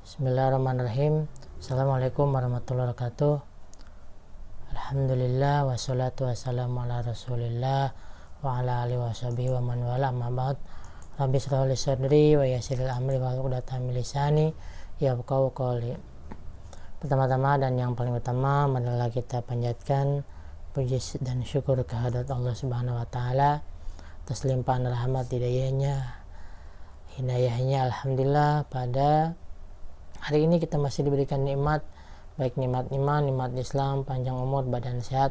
Bismillahirrahmanirrahim. Assalamualaikum warahmatullahi wabarakatuh. Alhamdulillah wassalatu wassalamu ala rasulillah wa ala alihi washabihi wa man wala, amma ba'd. Rabbi shrah li sadri wa yassir li amri wahlul 'uqdatam min lisani yafqahu qawli. Pertama-tama dan yang paling utama adalah kita panjatkan puji dan syukur kehadirat Allah Subhanahu wa taala atas limpahan rahmat hidayahnya, alhamdulillah pada hari ini kita masih diberikan nikmat, baik nikmat iman, nikmat Islam, panjang umur, badan sehat.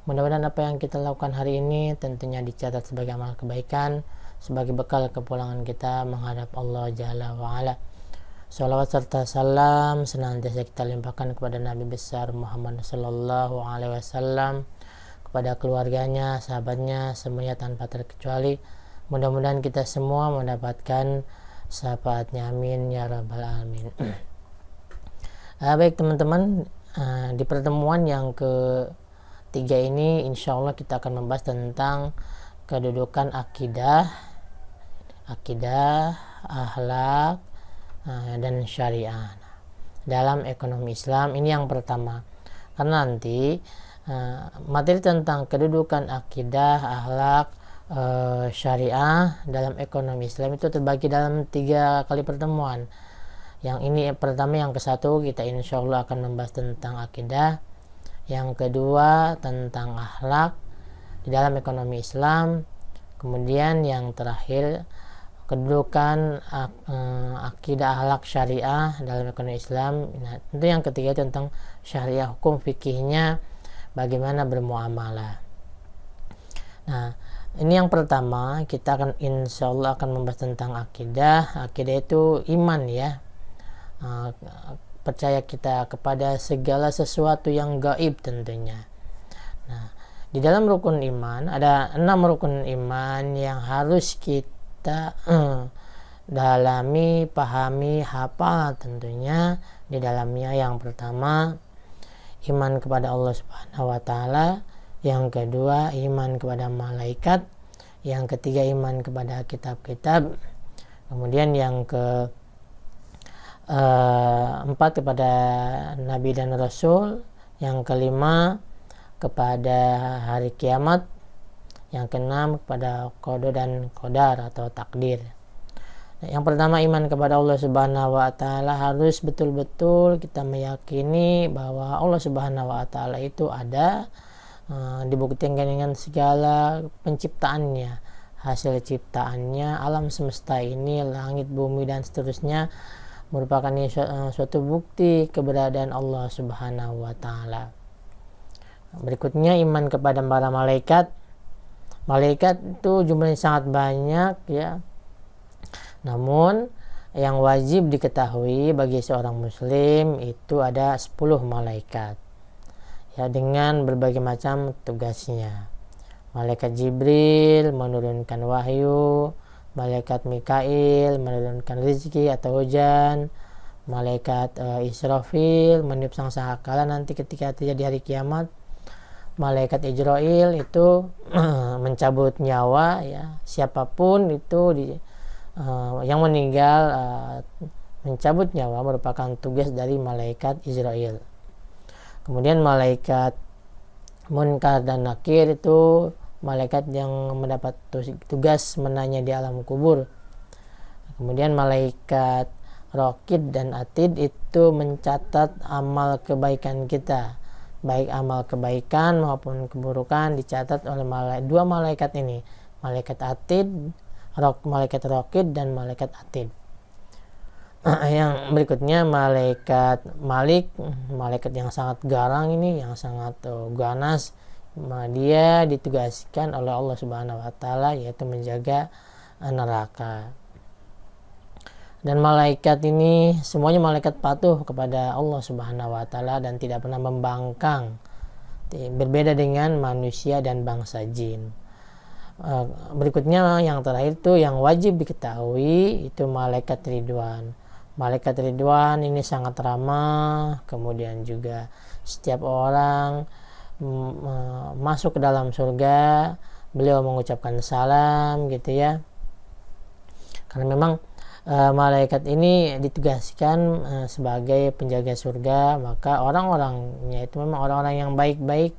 Mudah-mudahan apa yang kita lakukan hari ini tentunya dicatat sebagai amal kebaikan, sebagai bekal kepulangan kita menghadap Allah Jalla wa'ala. Salawat serta salam senantiasa kita limpahkan kepada Nabi besar Muhammad Sallallahu Alaihi Wasallam, kepada keluarganya, sahabatnya, semuanya tanpa terkecuali. Mudah-mudahan kita semua mendapatkan syafaatnya, amin ya rabbal alamin. Baik teman-teman, di pertemuan yang ketiga ini insya Allah kita akan membahas tentang kedudukan akidah, akhlak, dan syariah dalam ekonomi Islam. Ini yang pertama, karena nanti materi tentang kedudukan akidah, akhlak, syariah dalam ekonomi Islam itu terbagi dalam 3 kali pertemuan. Yang ini pertama, yang ke-1 kita insya Allah akan membahas tentang akidah, yang kedua tentang akhlak di dalam ekonomi Islam, kemudian yang terakhir kedudukan akidah, akhlak, syariah dalam ekonomi Islam. Nah, tentu yang ketiga tentang syariah, hukum fikihnya, bagaimana bermuamalah. Nah, ini yang pertama, kita akan insya Allah akan membahas tentang akidah. Akidah itu iman ya, percaya kita kepada segala sesuatu yang gaib tentunya. Nah, di dalam rukun iman ada 6 rukun iman yang harus kita dalami, pahami, hafal tentunya di dalamnya. Yang pertama, iman kepada Allah Subhanahu wa taala. Yang kedua, iman kepada malaikat. Yang ketiga, iman kepada kitab-kitab. Kemudian yang keempat, kepada nabi dan rasul. Yang kelima, kepada hari kiamat. Yang keenam, kepada qada dan qadar atau takdir. Yang pertama, iman kepada Allah Subhanahu wa taala, harus betul-betul kita meyakini bahwa Allah Subhanahu wa taala itu ada, dibuktikan dengan segala penciptaannya, hasil ciptaannya, alam semesta ini, langit, bumi dan seterusnya merupakan suatu bukti keberadaan Allah Subhanahu wa taala. Berikutnya, iman kepada para malaikat. Malaikat itu jumlahnya sangat banyak ya. Namun yang wajib diketahui bagi seorang muslim itu ada 10 malaikat ya, dengan berbagai macam tugasnya. Malaikat Jibril menurunkan wahyu, malaikat Mikail menurunkan rezeki atau hujan, malaikat Israfil meniup sangkakala nanti ketika terjadi hari kiamat, malaikat Ijrail itu mencabut nyawa ya, siapapun itu yang meninggal, mencabut nyawa merupakan tugas dari malaikat Israel. Kemudian malaikat Munkar dan Nakir itu malaikat yang mendapat tugas menanya di alam kubur. Kemudian malaikat Raqib dan Atid itu mencatat amal kebaikan kita, baik amal kebaikan maupun keburukan dicatat oleh dua malaikat ini, malaikat Atid, malaikat Raqib dan malaikat Atid. Yang berikutnya malaikat Malik, malaikat yang sangat garang ini, yang sangat ganas. Dia ditugaskan oleh Allah Subhanahu wa taala yaitu menjaga neraka. Dan malaikat ini semuanya malaikat patuh kepada Allah Subhanahu wa taala dan tidak pernah membangkang. Berbeda dengan manusia dan bangsa jin. Berikutnya yang terakhir itu yang wajib diketahui itu malaikat Ridwan. Malaikat Ridwan ini sangat ramah, kemudian juga setiap orang masuk ke dalam surga beliau mengucapkan salam gitu ya. Karena memang malaikat ini ditugaskan sebagai penjaga surga, maka orang-orangnya itu memang orang-orang yang baik-baik,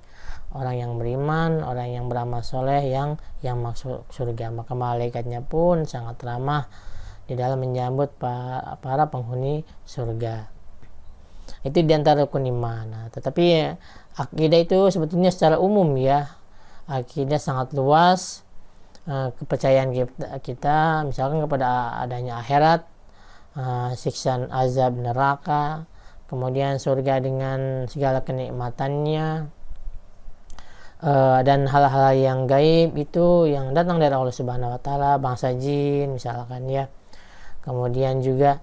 orang yang beriman, orang yang beramal soleh yang masuk surga. Maka malaikatnya pun sangat ramah di dalam menyambut para penghuni surga. Itu diantara rukun iman. Nah, tetapi akidah itu sebetulnya secara umum ya, akidah sangat luas. Kepercayaan kita misalkan kepada adanya akhirat, siksaan azab neraka, kemudian surga dengan segala kenikmatannya, dan hal-hal yang gaib itu yang datang dari Allah Subhanahu wa taala, bangsa jin misalkan ya. Kemudian juga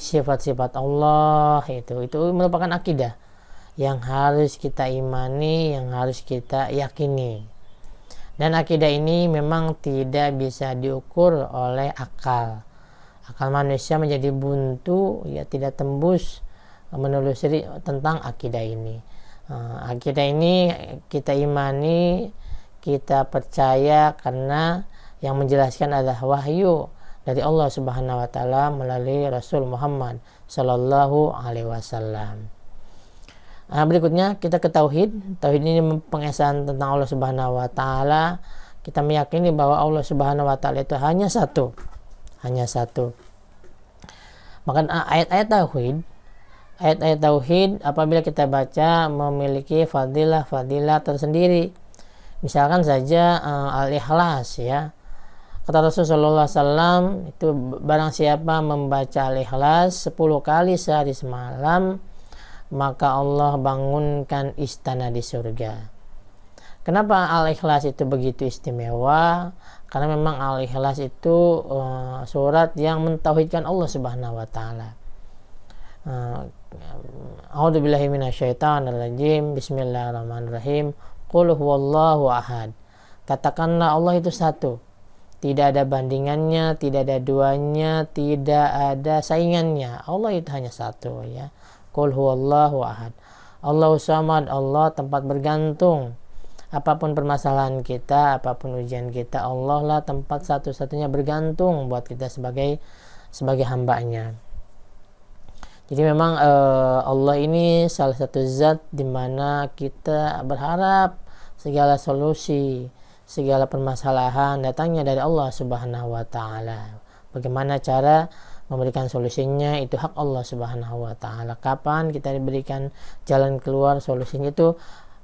sifat-sifat Allah itu merupakan akidah yang harus kita imani, yang harus kita yakini. Dan akidah ini memang tidak bisa diukur oleh akal. Akal manusia menjadi buntu, ya tidak tembus menelusuri tentang akidah ini. Akidah ini kita imani, kita percaya karena yang menjelaskan adalah wahyu dari Allah Subhanahu wa taala melalui Rasul Muhammad sallallahu alaihi wasallam. Berikutnya kita ke tauhid. Tauhid ini pengesahan tentang Allah Subhanahu wa taala. Kita meyakini bahwa Allah Subhanahu wa taala itu hanya satu. Maka ayat-ayat tauhid apabila kita baca memiliki fadilah tersendiri. Misalkan saja al-ikhlas ya. Kata Rasulullah SAW itu barang siapa membaca al-ikhlas 10 kali sehari semalam, maka Allah bangunkan istana di surga. Kenapa al-ikhlas itu begitu istimewa? Karena memang al-ikhlas itu surat yang mentauhidkan Allah Subhanahu wa taala. A'udzubillahi minasyaitonirrajim. Bismillahirrahmanirrahim. Qul huwallahu ahad. Katakanlah Allah itu satu. Tidak ada bandingannya, tidak ada duanya, tidak ada saingannya. Allah itu hanya satu ya. Qul huwallahu ahad. Allahu samad, Allah tempat bergantung. Apapun permasalahan kita, apapun ujian kita, Allah lah tempat satu-satunya bergantung buat kita sebagai hambanya. Jadi memang Allah ini salah satu zat di mana kita berharap segala solusi, segala permasalahan datangnya dari Allah Subhanahu wa taala. Bagaimana cara memberikan solusinya itu hak Allah Subhanahu wa taala. Kapan kita diberikan jalan keluar solusinya itu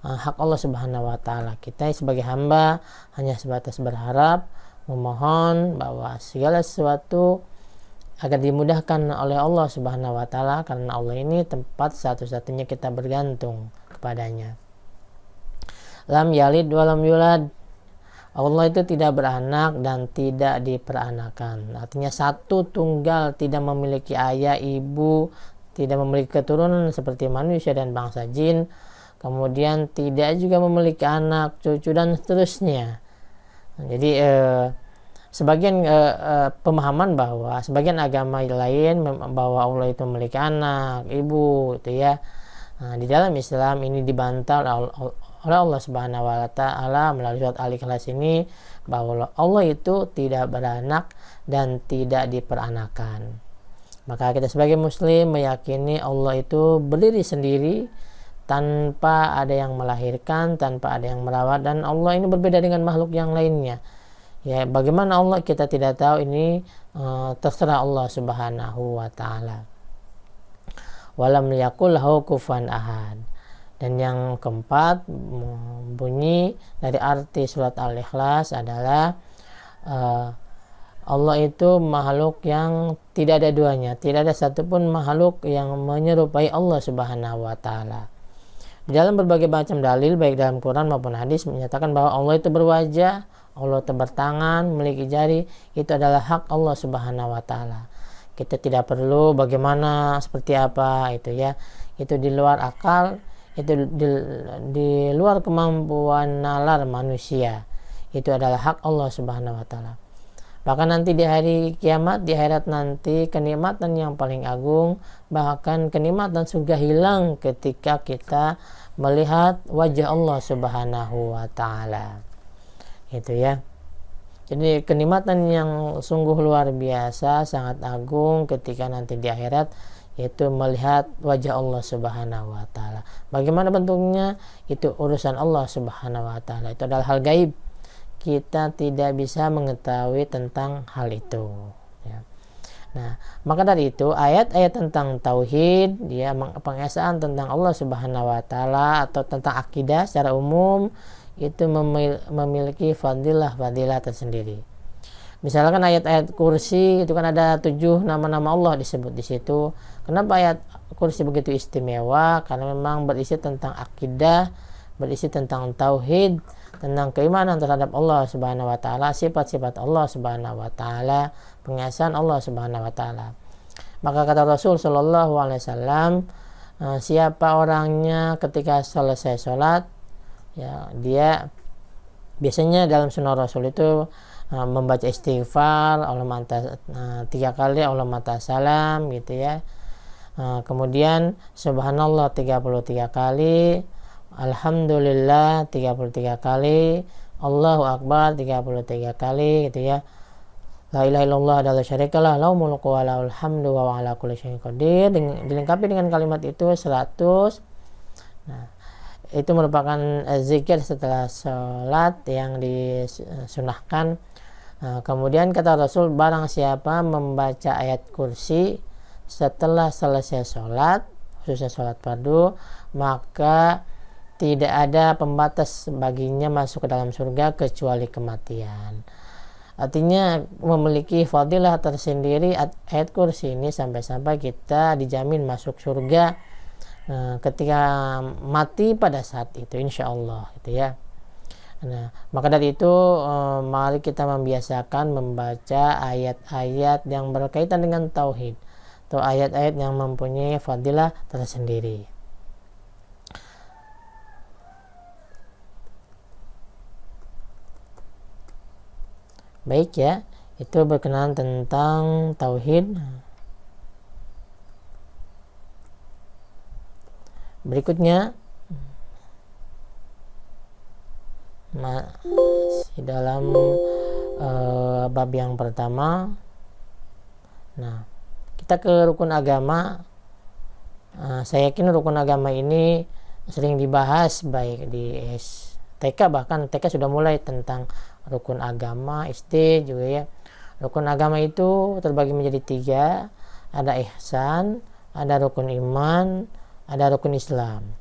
hak Allah Subhanahu wa taala. Kita sebagai hamba hanya sebatas berharap, memohon bahwa segala sesuatu agar dimudahkan oleh Allah Subhanahu wa taala, karena Allah ini tempat satu-satunya kita bergantung kepadanya. Lam yalid wa lam yulad. Allah itu tidak beranak dan tidak diperanakan. Artinya satu tunggal, tidak memiliki ayah, ibu, tidak memiliki keturunan seperti manusia dan bangsa jin. Kemudian tidak juga memiliki anak, cucu dan seterusnya. Jadi sebagian pemahaman bahwa sebagian agama lain bahwa Allah itu memiliki anak, ibu, itu ya. Nah, di dalam Islam ini dibantah oleh Allah Subhanahu wa taala melalui surat Al-Ikhlas ini bahwa Allah itu tidak beranak dan tidak diperanakan. Maka kita sebagai muslim meyakini Allah itu berdiri sendiri tanpa ada yang melahirkan, tanpa ada yang merawat, dan Allah ini berbeda dengan makhluk yang lainnya. Ya, bagaimana Allah kita tidak tahu, ini terserah Allah Subhanahu wa taala. Walam yakul lahu kufuwan ahad. Dan yang keempat, bunyi dari arti surat Al-Ikhlas adalah Allah itu makhluk yang tidak ada duanya, tidak ada satupun makhluk yang menyerupai Allah Subhanahu wa taala. Di dalam berbagai macam dalil baik dalam Quran maupun hadis menyatakan bahwa Allah itu berwajah, Allah itu bertangan, memiliki jari. Itu adalah hak Allah Subhanahu wa taala. Kita tidak perlu bagaimana, seperti apa itu ya. Itu di luar akal, itu di luar kemampuan nalar manusia. Itu adalah hak Allah Subhanahu wa taala. Bahkan nanti di hari kiamat, di akhirat nanti, kenikmatan yang paling agung, bahkan kenikmatan surga hilang ketika kita melihat wajah Allah Subhanahu wa taala. Itu ya. Jadi kenikmatan yang sungguh luar biasa, sangat agung ketika nanti di akhirat, yaitu melihat wajah Allah Subhanahu wa taala. Bagaimana bentuknya? Itu urusan Allah Subhanahu wa taala. Itu adalah hal gaib. Kita tidak bisa mengetahui tentang hal itu, ya. Nah, maka dari itu ayat-ayat tentang tauhid, ya, pengesaan tentang Allah Subhanahu wa taala atau tentang akidah secara umum itu memiliki fadilah tersendiri. Misalkan ayat-ayat kursi itu kan ada 7 nama-nama Allah disebut di situ. Kenapa ayat kursi begitu istimewa? Karena memang berisi tentang akidah, berisi tentang tauhid, tentang keimanan terhadap Allah Subhanahu wa taala, sifat-sifat Allah Subhanahu wa taala, pengesaan Allah Subhanahu wa taala. Maka kata Rasul sallallahu alaihi wasallam, siapa orangnya ketika selesai sholat, ya, dia biasanya dalam sunnah Rasul itu membaca istighfar Allah 3 kali, Allah mata salam, gitu ya. Kemudian subhanallah 33 kali, alhamdulillah 33 kali, Allahu akbar 33 kali, gitu ya. La ilaha illallah la syarikalah lahu mulku wa lahul hamdu wa ala kulli syai'in qadir. Dilengkapi dengan kalimat itu 100. Nah, itu merupakan zikir setelah sholat yang disunahkan. Kemudian kata Rasul, barang siapa membaca ayat kursi setelah selesai sholat, khususnya sholat fardu, maka tidak ada pembatas baginya masuk ke dalam surga kecuali kematian. Artinya memiliki fadilah tersendiri ayat kursi ini, sampai-sampai kita dijamin masuk surga ketika mati pada saat itu, insya Allah, gitu ya. Nah, maka dari itu mari kita membiasakan membaca ayat-ayat yang berkaitan dengan tauhid atau ayat-ayat yang mempunyai fadilah tersendiri. Baik ya, itu berkenaan tentang tauhid. Berikutnya masih dalam bab yang pertama. Nah, kita ke rukun agama. Saya yakin rukun agama ini sering dibahas baik di TK, bahkan TK sudah mulai tentang rukun agama, SD juga ya. Rukun agama itu terbagi menjadi 3. Ada ihsan, ada rukun iman, ada rukun Islam.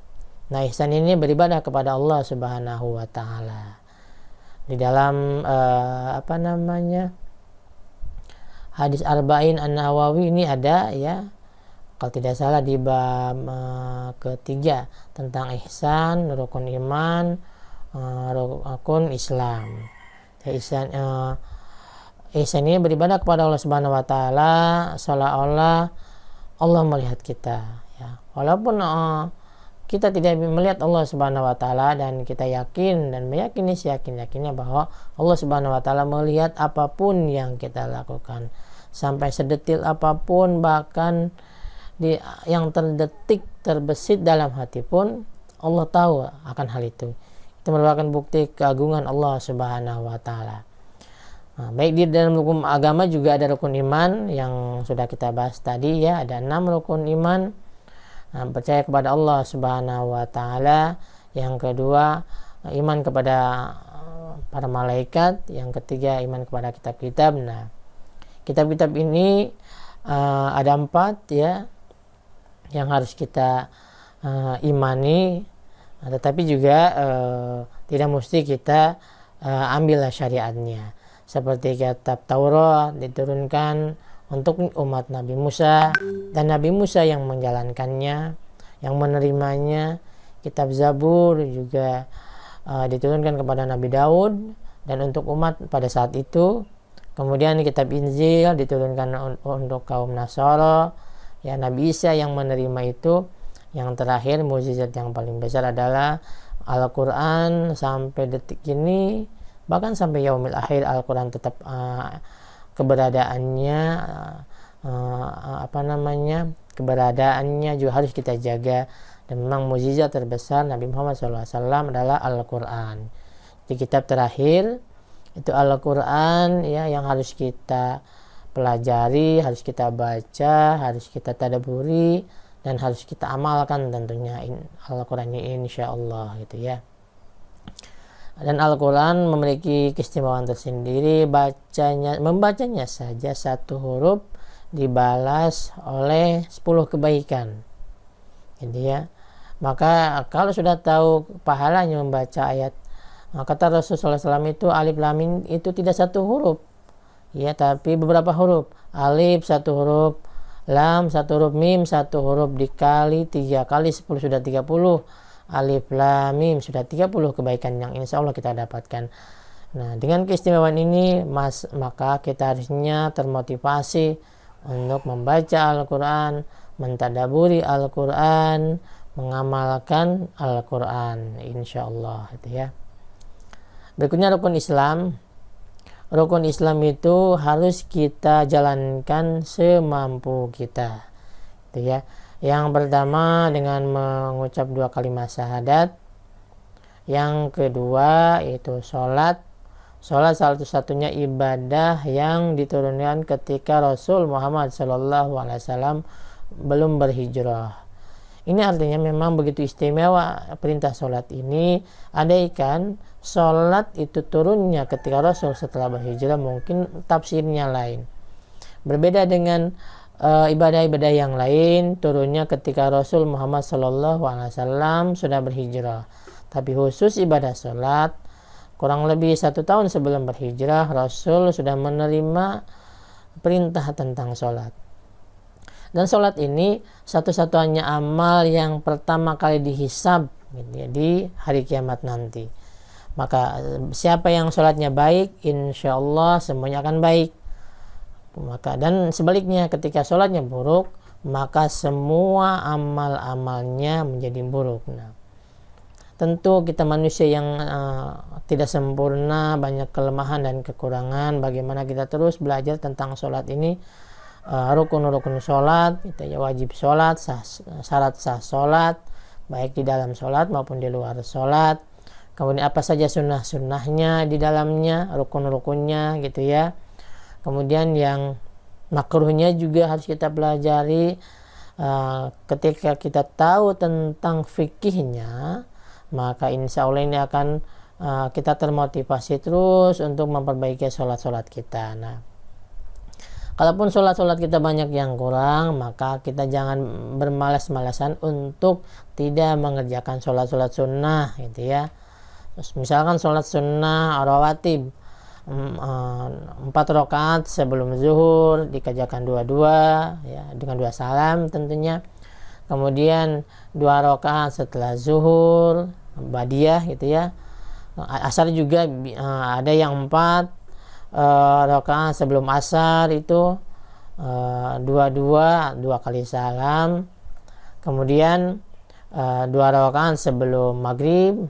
Nah, ihsan ini beribadah kepada Allah Subhanahu wa taala. Di dalam hadis Arba'in An-Nawawi ini ada, ya, kalau tidak salah di bab ketiga tentang ihsan, rukun iman, rukun Islam. Ihsan ini beribadah kepada Allah Subhanahu wa taala seolah-olah Allah melihat kita, ya. Walaupun kita tidak melihat Allah Subhanahu wa taala, dan kita yakin dan meyakini seyakin-yakinnya bahwa Allah Subhanahu wa taala melihat apapun yang kita lakukan, sampai sedetil apapun, bahkan yang terdetik terbesit dalam hati pun Allah tahu akan hal itu. Itu merupakan bukti keagungan Allah Subhanahu wa taala. Nah, baik di dalam rukun agama juga ada rukun iman yang sudah kita bahas tadi, ya, ada 6 rukun iman. Nah, percaya kepada Allah Subhanahu wa taala. Yang kedua, iman kepada para malaikat. Yang ketiga, iman kepada kitab-kitab. Nah, kitab-kitab ini ada 4, ya, yang harus kita imani. Tetapi juga tidak mesti kita ambil syariatnya. Seperti kitab Taurat diturunkan untuk umat Nabi Musa, dan Nabi Musa yang menjalankannya, yang menerimanya. Kitab Zabur juga diturunkan kepada Nabi Daud dan untuk umat pada saat itu. Kemudian kitab Injil diturunkan untuk kaum Nasara, ya, Nabi Isa yang menerima itu. Yang terakhir, mukjizat yang paling besar adalah Al-Quran. Sampai detik ini, bahkan sampai yaumil akhir, Al-Quran tetap keberadaannya juga harus kita jaga. Dan memang mukjizat terbesar Nabi Muhammad SAW adalah Al-Quran. Di kitab terakhir Itu Al-Quran ya, yang harus kita pelajari, harus kita baca, harus kita tadabburi, dan harus kita amalkan tentunya Al-Quran ini insyaallah gitu ya. Dan Al-Quran memiliki keistimewaan tersendiri, membacanya saja satu huruf dibalas oleh 10 kebaikan gitu ya. Maka kalau sudah tahu pahalanya membaca ayat, kata Rasulullah SAW itu alif lam mim itu tidak satu huruf ya, tapi beberapa huruf. Alif satu huruf, lam satu huruf, mim satu huruf, dikali 3 kali 10 sudah 30. Alif lam mim sudah 30 kebaikan yang insya Allah kita dapatkan. Nah, dengan keistimewaan ini maka kita harusnya termotivasi untuk membaca Al-Quran, mentadaburi Al-Quran, mengamalkan Al-Quran insyaallah itu ya. Berikutnya rukun Islam. Rukun Islam itu harus kita jalankan semampu kita itu ya. Yang pertama dengan mengucap 2 kalimat syahadat. Yang kedua itu sholat. Sholat satu-satunya ibadah yang diturunkan ketika Rasul Muhammad SAW belum berhijrah. Ini artinya memang begitu istimewa perintah sholat ini. Andaikan sholat itu turunnya ketika Rasul setelah berhijrah, mungkin tafsirnya lain. Berbeda dengan ibadah-ibadah yang lain, turunnya ketika Rasul Muhammad SAW sudah berhijrah. Tapi khusus ibadah sholat, kurang lebih 1 tahun sebelum berhijrah, Rasul sudah menerima perintah tentang sholat. Dan sholat ini satu-satunya amal yang pertama kali dihisab gitu ya, di hari kiamat nanti. Maka siapa yang sholatnya baik, insya Allah semuanya akan baik. Maka dan sebaliknya, ketika sholatnya buruk, maka semua amal-amalnya menjadi buruk. Nah, tentu kita manusia yang tidak sempurna, banyak kelemahan dan kekurangan. Bagaimana kita terus belajar tentang sholat ini, rukun-rukun sholat, kita wajib sholat, syarat sah sholat, baik di dalam sholat maupun di luar sholat. Kemudian apa saja sunnah-sunnahnya di dalamnya, rukun-rukunnya gitu ya. Kemudian yang makruhnya juga harus kita pelajari. Ketika kita tahu tentang fikihnya, maka insya Allah ini akan kita termotivasi terus untuk memperbaiki sholat-sholat kita. Nah, kalaupun sholat-sholat kita banyak yang kurang, maka kita jangan bermalas-malasan untuk tidak mengerjakan sholat-sholat sunnah gitu ya. Misalkan sholat sunnah rawatib 4 rakaat sebelum zuhur dikerjakan 2 ya, dengan 2 salam tentunya. Kemudian 2 rakaat setelah zuhur badiah gitu ya. Asar juga ada yang 4 rakaat sebelum asar itu 2 kali salam. Kemudian 2 rakaat sebelum maghrib.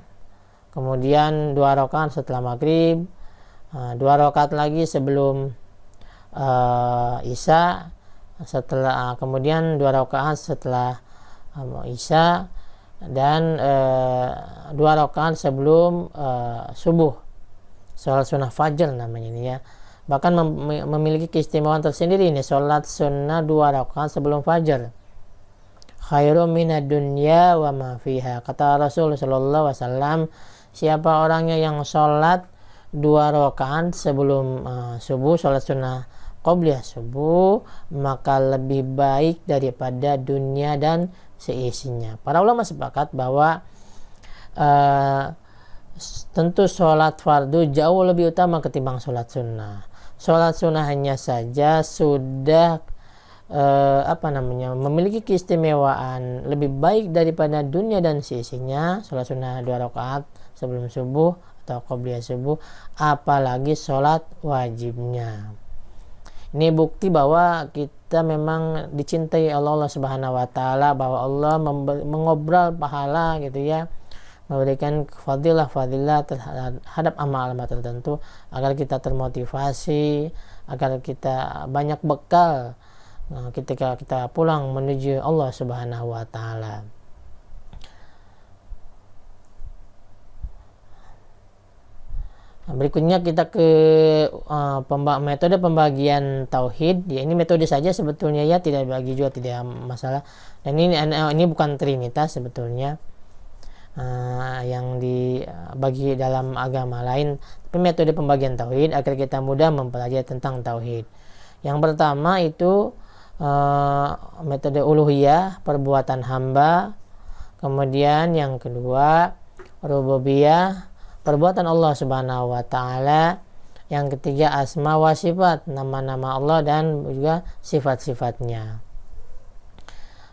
Kemudian 2 rakaat setelah maghrib. 2 rakaat lagi sebelum isya, kemudian 2 rakaat setelah isya, dan 2 rakaat sebelum subuh, sholat sunnah fajar namanya ini ya. Bahkan memiliki keistimewaan tersendiri ini, sholat sunnah 2 rakaat sebelum fajar, khairum minad dunya wa ma fiha. Kata Rasul sallallahu alaihi wasallam, siapa orangnya yang sholat 2 rakaat sebelum subuh, sholat sunnah qobliyah subuh, maka lebih baik daripada dunia dan seisinya. Para ulama sepakat bahwa tentu sholat fardu jauh lebih utama ketimbang sholat sunnah. Sholat sunnah hanya saja sudah memiliki keistimewaan lebih baik daripada dunia dan seisinya. Sholat sunnah 2 rakaat sebelum subuh atau qobliyah subuh, apalagi sholat wajibnya. Ini bukti bahwa kita memang dicintai Allah Subhanahu wa taala, bahwa Allah mengobral pahala gitu ya, memberikan fadilah terhadap amal-amal tertentu agar kita termotivasi, agar kita banyak bekal ketika kita pulang menuju Allah Subhanahu wa taala. Berikutnya kita ke metode pembagian tauhid. Ya, ini metode saja sebetulnya ya, tidak bagi juga tidak masalah. Dan ini bukan trinitas sebetulnya yang dibagi dalam agama lain, tapi metode pembagian tauhid agar kita mudah mempelajari tentang tauhid. Yang pertama itu metode uluhiyah, perbuatan hamba. Kemudian yang kedua rububiyah, perbuatan Allah Subhanahu wa taala. Yang ketiga asma wa sifat, nama-nama Allah dan juga sifat-sifatnya.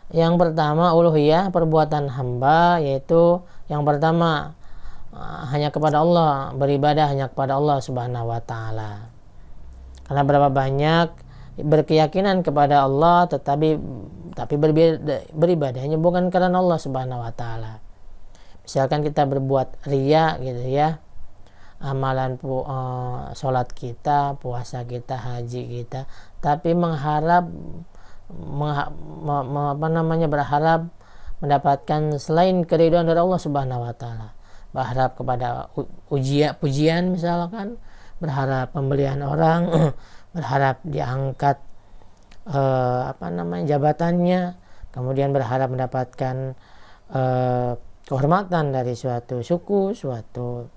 Yang pertama uluhiyah, perbuatan hamba, yaitu yang pertama hanya kepada Allah, beribadah hanya kepada Allah Subhanahu wa taala. Karena berapa banyak berkeyakinan kepada Allah tapi beribadahnya bukan karena Allah Subhanahu wa taala. Misalkan kita berbuat riya gitu ya, amalan sholat kita, puasa kita, haji kita, tapi berharap mendapatkan selain keridhaan dari Allah Subhanahu wa taala. Berharap kepada pujian misalkan, berharap pembelian orang, berharap diangkat jabatannya, kemudian berharap mendapatkan kehormatan dari suatu suku, suatu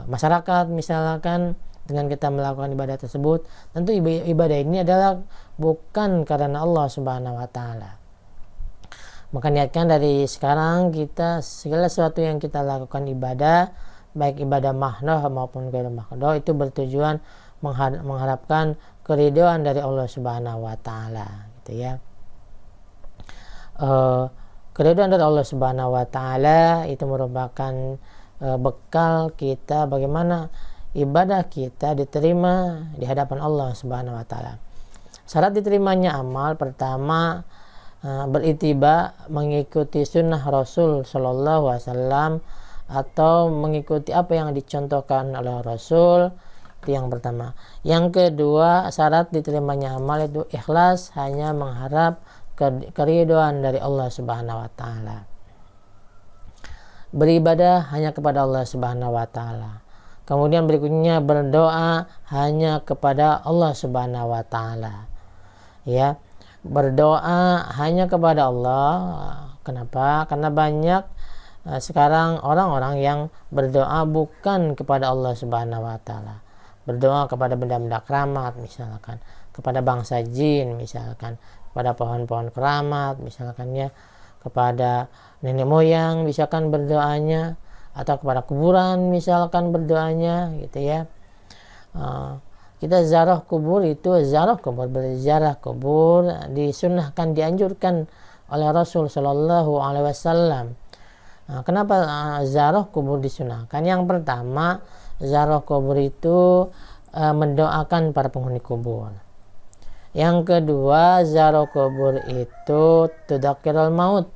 masyarakat misalkan. Dengan kita melakukan ibadah tersebut, tentu ibadah ini adalah bukan karena Allah Subhanahu wa taala. Maka niatkan dari sekarang kita segala sesuatu yang kita lakukan ibadah, baik ibadah mahdoh maupun ghairu mahdoh, itu bertujuan mengharapkan keridhaan dari Allah Subhanahu wa taala, gitu ya. Keridhaan dari Allah Subhanahu wa taala itu merupakan bekal kita bagaimana ibadah kita diterima di hadapan Allah Subhanahu wa taala. Syarat diterimanya amal pertama beritiba mengikuti sunnah Rasul sallallahu alaihi wasallam atau mengikuti apa yang dicontohkan oleh Rasul. Itu yang pertama. Yang kedua, syarat diterimanya amal itu ikhlas, hanya mengharap keridhaan dari Allah Subhanahu wa taala. Beribadah hanya kepada Allah Subhanahu wa taala. Kemudian berikutnya berdoa hanya kepada Allah Subhanahu wa taala. Ya, berdoa hanya kepada Allah. Kenapa? Karena banyak sekarang orang-orang yang berdoa bukan kepada Allah Subhanahu wa taala. Berdoa kepada benda-benda keramat misalkan, kepada bangsa jin misalkan, kepada pohon-pohon keramat misalkan ya, kepada nenek moyang misalkan berdoanya, atau kepada kuburan misalkan berdoanya gitu ya. Kita ziarah kubur itu berziarah kubur disunnahkan, dianjurkan oleh Rasul Shallallahu Alaihi Wasallam. Kenapa ziarah kubur disunahkan? Yang pertama, ziarah kubur itu mendoakan para penghuni kubur. Yang kedua, ziarah kubur itu tudzakirul maut,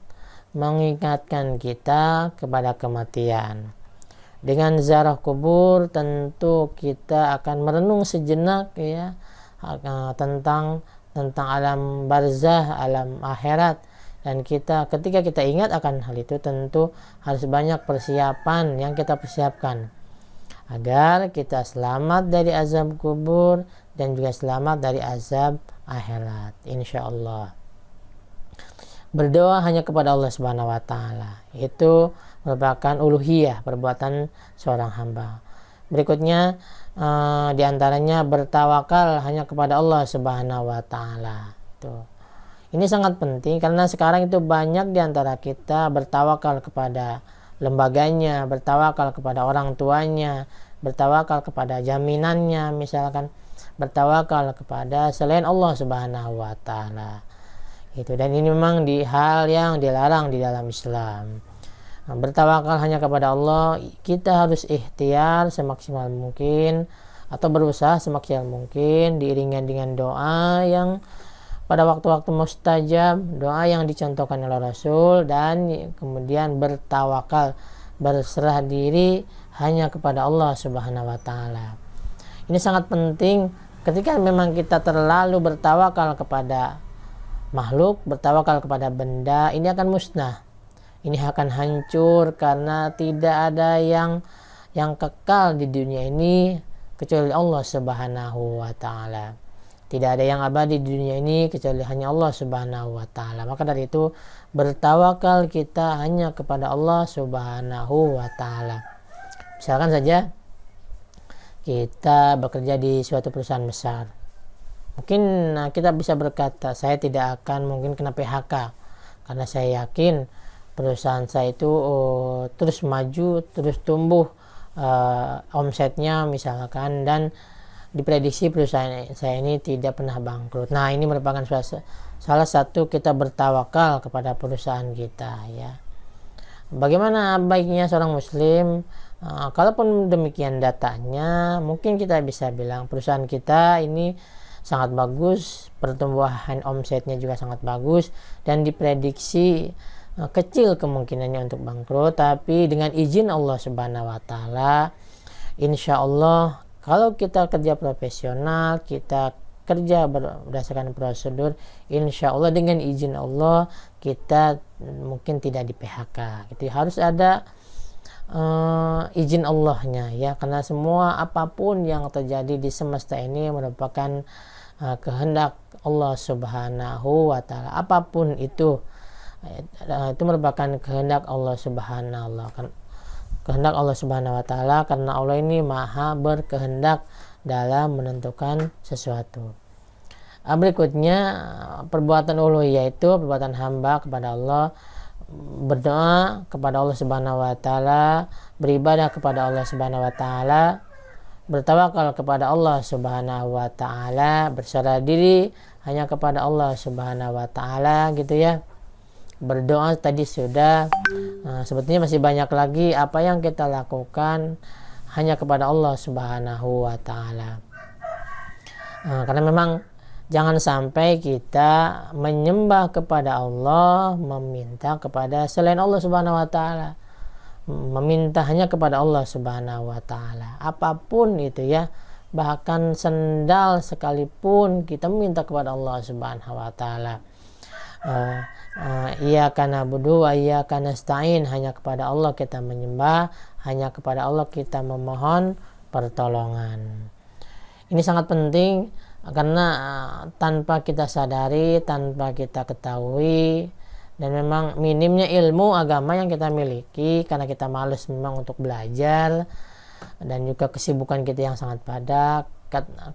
mengingatkan kita kepada kematian. Dengan ziarah kubur tentu kita akan merenung sejenak ya tentang alam barzah, alam akhirat, dan ketika kita ingat akan hal itu tentu harus banyak persiapan yang kita persiapkan agar kita selamat dari azab kubur dan juga selamat dari azab akhirat insyaallah. Berdoa hanya kepada Allah Subhanahu wa taala itu merupakan uluhiyah, perbuatan seorang hamba. Berikutnya diantaranya bertawakal hanya kepada Allah Subhanahu wa taala. Ini sangat penting karena sekarang itu banyak diantara kita bertawakal kepada lembaganya, bertawakal kepada orang tuanya, bertawakal kepada jaminannya, misalkan bertawakal kepada selain Allah Subhanahu wa taala. Dan ini memang hal yang dilarang di dalam Islam. Bertawakal hanya kepada Allah, kita harus ikhtiar semaksimal mungkin atau berusaha semaksimal mungkin diiringi dengan doa yang pada waktu-waktu mustajab, doa yang dicontohkan oleh Rasul, dan kemudian bertawakal, berserah diri hanya kepada Allah Subhanahu wa taala. Ini sangat penting. Ketika memang kita terlalu bertawakal kepada makhluk, bertawakal kepada benda, ini akan musnah, ini akan hancur karena tidak ada yang yang kekal di dunia ini kecuali Allah Subhanahu wa taala. Tidak ada yang abadi di dunia ini kecuali hanya Allah Subhanahu wa taala. Maka dari itu bertawakal kita hanya kepada Allah Subhanahu wa taala. Misalkan saja kita bekerja di suatu perusahaan besar. Mungkin kita bisa berkata, saya tidak akan mungkin kena PHK karena saya yakin perusahaan saya itu terus maju, terus tumbuh omsetnya misalkan, dan diprediksi perusahaan saya ini tidak pernah bangkrut. Nah, ini merupakan salah satu kita bertawakal kepada perusahaan kita, ya. Bagaimana baiknya seorang muslim? Kalaupun demikian datanya, mungkin kita bisa bilang perusahaan kita ini sangat bagus, pertumbuhan omsetnya juga sangat bagus, dan diprediksi kecil kemungkinannya untuk bangkrut. Tapi dengan izin Allah Subhanahu wa taala, insya Allah kalau kita kerja profesional, kita kerja berdasarkan prosedur, insya Allah dengan izin Allah kita mungkin tidak di PHK. Itu harus ada izin Allahnya, ya, karena semua apapun yang terjadi di semesta ini merupakan kehendak Allah Subhanahu wa taala. Apapun itu merupakan kehendak Allah Subhanahu wa taala, karena Allah ini maha berkehendak dalam menentukan sesuatu. Berikutnya perbuatan uluhiyah, yaitu perbuatan hamba kepada Allah, berdoa kepada Allah Subhanahu wa taala, beribadah kepada Allah Subhanahu wa taala, bertawakal kepada Allah Subhanahu wa taala, berserah diri hanya kepada Allah Subhanahu wa taala, gitu ya. Berdoa tadi sudah. Sebetulnya masih banyak lagi apa yang kita lakukan hanya kepada Allah Subhanahu wa taala. Karena memang jangan sampai kita menyembah kepada Allah, meminta kepada selain Allah Subhanahu wa taala, meminta hanya kepada Allah Subhanahu wa taala. Apapun itu, ya, bahkan sendal sekalipun kita meminta kepada Allah Subhanahu wa taala. Iyyaka na'budu wa iyyaka nasta'in, hanya kepada Allah kita menyembah, hanya kepada Allah kita memohon pertolongan. Ini sangat penting karena tanpa kita sadari, tanpa kita ketahui, dan memang minimnya ilmu agama yang kita miliki karena kita malas memang untuk belajar, dan juga kesibukan kita yang sangat padat.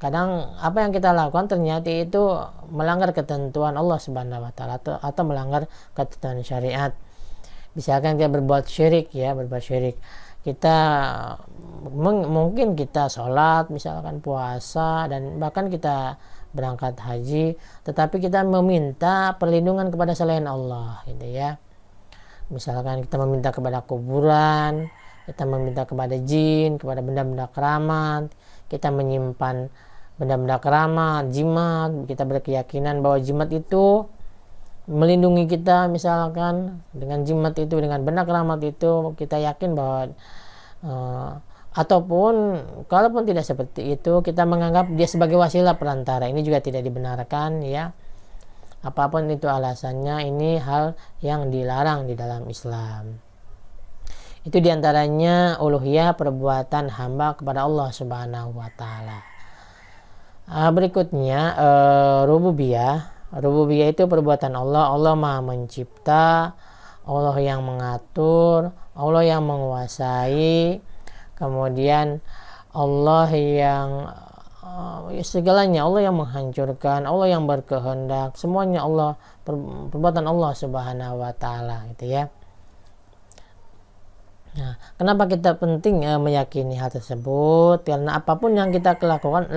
Kadang apa yang kita lakukan ternyata itu melanggar ketentuan Allah Subhanahu wa taala atau melanggar ketentuan syariat. Misalkan kita berbuat syirik, ya, berbuat syirik. Kita mungkin kita sholat, misalkan puasa, dan bahkan kita berangkat haji, tetapi kita meminta perlindungan kepada selain Allah, gitu ya. Misalkan kita meminta kepada kuburan, kita meminta kepada jin, kepada benda-benda keramat, kita menyimpan benda-benda keramat, jimat, kita berkeyakinan bahwa jimat itu melindungi kita, misalkan dengan jimat itu, dengan benda keramat itu kita yakin bahwa ataupun kalaupun tidak seperti itu, kita menganggap dia sebagai wasilah perantara, ini juga tidak dibenarkan, ya. Apapun itu alasannya, ini hal yang dilarang di dalam Islam. Itu diantaranya uluhiyah, perbuatan hamba kepada Allah Subhanahu wa taala. Berikutnya rububiyah. Rububiyah itu perbuatan Allah. Allah Maha Mencipta, Allah yang mengatur, Allah yang menguasai, kemudian Allah yang segalanya, Allah yang menghancurkan, Allah yang berkehendak, semuanya Allah, perbuatan Allah Subhanahu wa taala, gitu ya. Nah, kenapa kita penting meyakini hal tersebut? Karena apapun yang kita lakukan,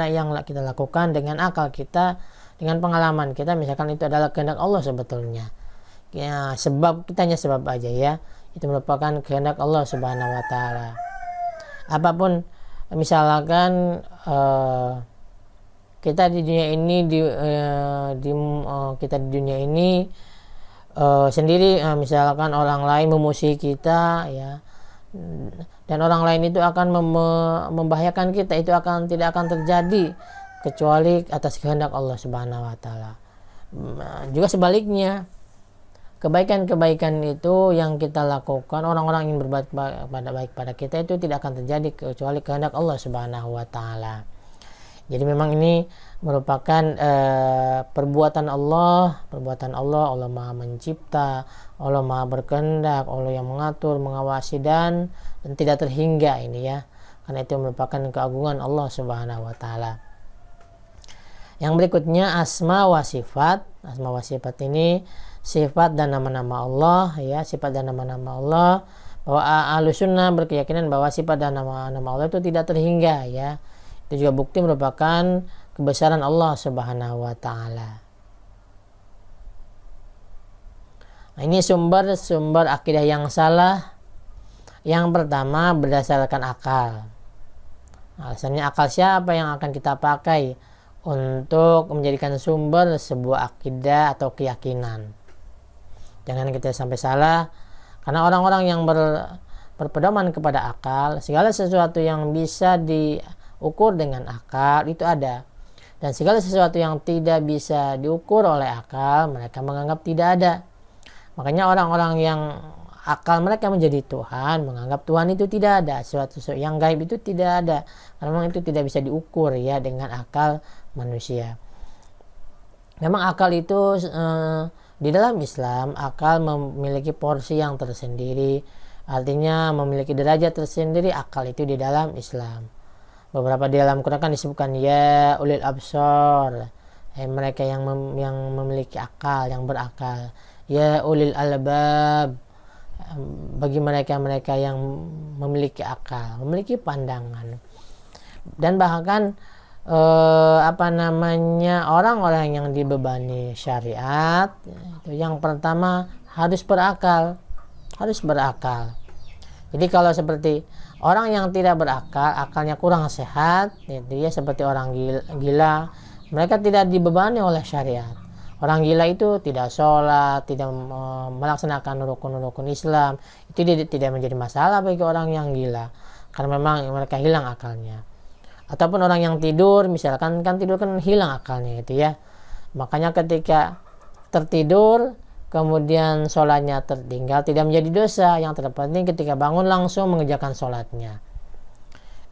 dengan akal kita, dengan pengalaman kita, misalkan itu adalah kehendak Allah sebetulnya. Ya, sebab kita hanya sebab aja, ya. Itu merupakan kehendak Allah Subhanahu wa taala. Apapun, misalkan kita di dunia ini kita di dunia ini sendiri, misalkan orang lain memusuhi kita, ya. Dan orang lain itu akan membahayakan kita, itu tidak akan terjadi kecuali atas kehendak Allah Subhanahu wa taala. Juga sebaliknya, kebaikan-kebaikan itu yang kita lakukan, orang-orang ingin berbuat baik pada kita, itu tidak akan terjadi kecuali kehendak Allah Subhanahu wa taala. Jadi memang ini merupakan perbuatan Allah. Allah Maha Mencipta, Allah Maha Berkehendak, Allah yang mengatur, mengawasi dan tidak terhingga ini ya. Karena itu merupakan keagungan Allah Subhanahu wa taala. Yang berikutnya asma wa sifat. Asma wa sifat ini sifat dan nama-nama Allah ya, sifat dan nama-nama Allah. Bahwa Ahlussunnah berkeyakinan bahwa sifat dan nama-nama Allah itu tidak terhingga ya. Itu juga bukti merupakan kebesaran Allah Subhanahu wa taala. Nah, ini sumber akidah yang salah. Yang pertama berdasarkan akal. Alasannya akal siapa yang akan kita pakai untuk menjadikan sumber sebuah akidah atau keyakinan. Jangan kita sampai salah, karena orang-orang yang berpedoman kepada akal, segala sesuatu yang bisa diukur dengan akal itu ada, dan segala sesuatu yang tidak bisa diukur oleh akal mereka menganggap tidak ada. Makanya orang-orang yang akal mereka menjadi Tuhan menganggap Tuhan itu tidak ada, sesuatu yang gaib itu tidak ada, karena memang itu tidak bisa diukur ya dengan akal manusia. Memang akal itu di dalam Islam akal memiliki porsi yang tersendiri, artinya memiliki derajat tersendiri. Akal itu di dalam Islam beberapa di dalam Quran kan disebutkan ya ulil absar, mereka yang memiliki akal, yang berakal. Ya ulil albab, bagi mereka yang memiliki akal, memiliki pandangan. Dan bahkan orang-orang yang dibebani syariat itu yang pertama harus berakal. Jadi kalau seperti orang yang tidak berakal, akalnya kurang sehat, dia seperti orang gila, mereka tidak dibebani oleh syariat. Orang gila itu tidak sholat, tidak melaksanakan rukun-rukun Islam, itu tidak menjadi masalah bagi orang yang gila, karena memang mereka hilang akalnya. Ataupun orang yang tidur, misalkan tidur kan hilang akalnya itu ya. Makanya ketika tertidur kemudian sholatnya tertinggal, tidak menjadi dosa. Yang terpenting ketika bangun langsung mengerjakan sholatnya.